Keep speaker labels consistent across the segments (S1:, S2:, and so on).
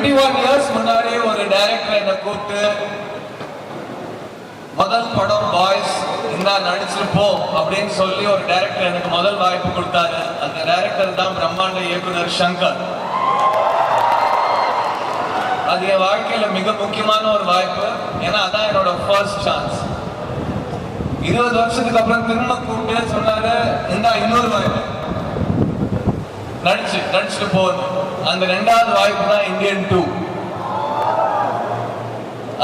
S1: 21 years முன்னாடி ஒரு director என்னை கூப்பிட்டு முதல் படம் பாய்ஸ் இந்த நடிச்சுட்டு போ அப்படின்னு சொல்லி ஒரு டைரக்டர் எனக்கு முதல் வாய்ப்பு கொடுத்தாரு. அந்த டைரக்டர் தான் பிரம்மாண்ட இயக்குனர் சங்கர். அது என் வாழ்க்கையில மிக முக்கியமான ஒரு வாய்ப்பு. ஏன்னா அதான் என்னோட ஃபர்ஸ்ட் சான்ஸ். 20 வருஷத்துக்கு அப்புறம் திரும்ப கூப்பிட்டு சொன்னாரு, இந்த இன்னொரு வாய்ப்பு நடிச்சுட்டு போகணும். அந்த 2வது வாய்ப்பு தான் இந்தியன் 2.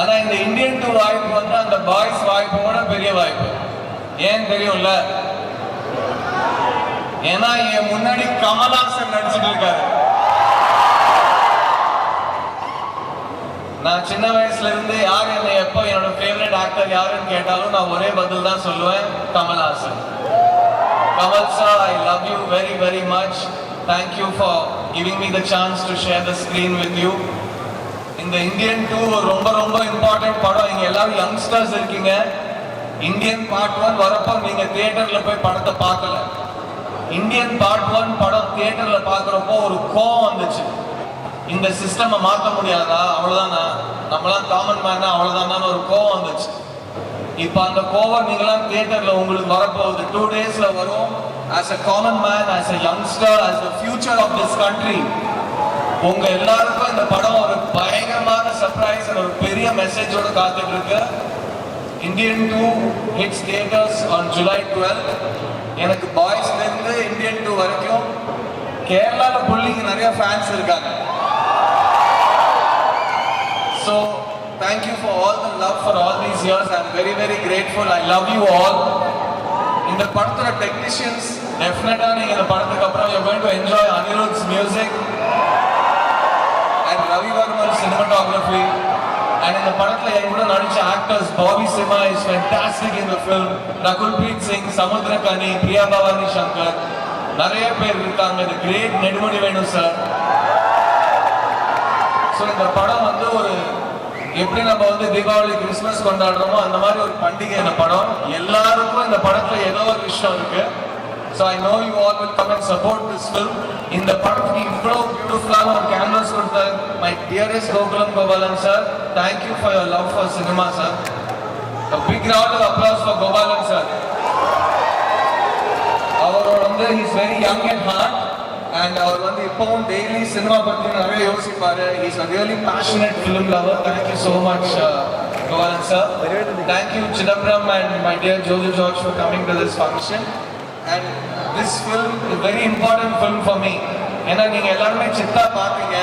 S1: ஆனா இந்த இந்தியன் 2 வாய்ப்பு வந்து அந்த பாய்ஸ் வாய்ப்போட பெரிய வாய்ப்பு. ஏன் தெரியும்ல? ஏன்னா என் முன்னாடி கமல்ஹாசன் நடிச்சுட்டு இருக்காரு. நான் சின்ன வயசுல இருந்து யார் என்ன எப்போ என்னோட ஃபேவரட் ஆக்டர் யாருன்னு கேட்டாலும் நான் ஒரே பதில் தான் சொல்லுவேன், Kamal Haasan. Kamal sir, I love you very very much. Thank you for giving me the chance to share the screen with you. இந்த இந்தியன் 2 ரொம்ப ரொம்ப இம்பார்ட்டன்ட் படம். இங்க எல்லாரும் யங்ஸ்டர்ஸ் இருக்கீங்க. இந்தியன் பார்ட் 1 வரப்போ நீங்க தியேட்டர்ல போய் படத்தை பார்க்கல. இந்தியன் பார்ட் 1 படம் தியேட்டர்ல பார்க்குறப்போ ஒரு கோவம் வந்துச்சு. இந்த சிஸ்டமை மாற்ற முடியாதா, அவ்வளவுதானா, நம்மளாம் காமன் மேனா அவ்வளவுதானான்னு ஒரு கோவம் வந்துச்சு. இப்போ அந்த கோவம் நீங்களாம் தியேட்டர்ல உங்களுக்கு வரப்போகுது. 2 daysல வரும். As a common man, as a youngster, as the future of this country, உங்க எல்லாருக்கும் இந்த படம் ஒரு பயங்கரமான சர்ப்ரைஸ், ஒரு பெரிய மெசேஜோட காத்துட்டு இருக்கு. Indian 2 hits theaters on July 12th. எனக்கு பாய்ஸ்ல இருந்து இந்தியன் 2 வரைக்கும் கேரளால புள்ளிக்கு நிறைய ஃபேன்ஸ் இருக்காங்க. So thank you for all the love for all these years. I'm very very grateful. I love you all. இந்த படத்தோட டெக்னீஷியன்ஸ் டெஃபினட்டா நீங்க இந்த படத்துக்கு அப்புறம் you're going to enjoy Anirudh's music and Ravi Varma's cinematography. And இந்த படத்துல என் கூட நடிச்ச actors Bobby Simha is fantastic in the film. Rakulpreet Singh, Samuthirakani, Priya Bhavani Shankar, நிறைய பேர் இருக்காங்க. The great Nedumudi Venu sir. So இந்த படம் வந்து ஒரு எப்படி நம்ம வந்து தீபாவளி கிறிஸ்மஸ் கொண்டாடுறோமோ அந்த மாதிரி ஒரு பண்டிகை இந்த படம். எல்லாருக்கும் இந்த படத்துல ஏதோ ஒரு விஷயம் இருக்கு. So I know you all will come and support this film. இந்த படத்துக்கு இவ்வளோ பியூட்டிஃபுல்லான ஒரு கேன்வாஸ் கொடுத்த my dearest Gokulam Gopalan sir, thank you for your love for cinema sir. A big round of applause for Gopalan sir. அவர் வந்து he's very young at heart and அவர் வந்து இப்பவும் டெய்லி சினிமா பற்றி நிறைய யோசிப்பாரு. He's a really passionate film lover. Thank you so much Gopalan sir. Thank you Chidambaram and my dear Jojo George for coming to this function. And this film is a very important film for me. ஏன்னா நீங்க எல்லாருமே சித்தா பார்த்தீங்க.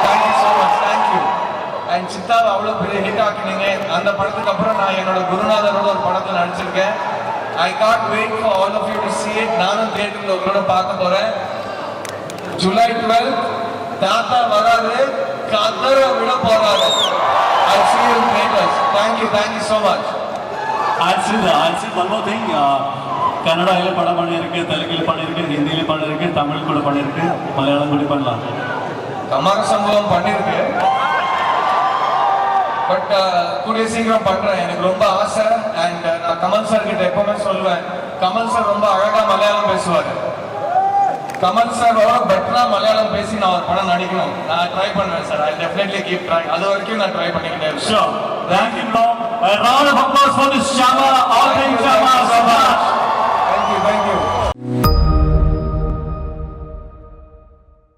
S1: Thank you so much. Thank you. And சித்தாவை அவ்வளோ பெரிய hit ஆக்கினீங்க. அந்த படத்துக்கு அப்புறம் நான் என்னோட குருநாதரோட ஒரு படத்தில் நடிச்சிருக்கேன். I can't wait for all of you to see it. நானும் தியேட்டர்ல உங்களோட பார்க்க போறேன். July 12th தாத்தா வராது, கதற விட போறாரு. I'll see you in theaters. Thank you so much.
S2: I'll see one more thing. கன்னடால படம் பண்ணிருக்கு, தெலுங்குல பண்ணிருக்கு, ஹிந்தில பண்ணிருக்கு, தமிழ் கூட பண்ணிருக்கு, மலையாளம் கூட பண்ணலாம்.
S1: கமார சம்பவம் பண்ணிருக்கு. பட் கூடிய சீக்கிரம் பண்றேன். எனக்கு ரொம்ப ஆசை. அண்ட் நான் கமல் சார் கிட்ட எப்பவுமே சொல்லுவேன், கமல் சார் ரொம்ப அழகா மலையாளம் பேசுவாரு. கமல் சார் பெட்டரா மலையாளம் பேசி நான் ஒரு படம் நடிக்கணும். நான் ட்ரை பண்ணுவேன் sir. I definitely keep trying. அது வரைக்கும் நான் ட்ரை பண்ணிக்கிட்டே இருக்கேன்.
S2: Sure. Thank you, bro. A round of applause for this Shama. All things Shama so much.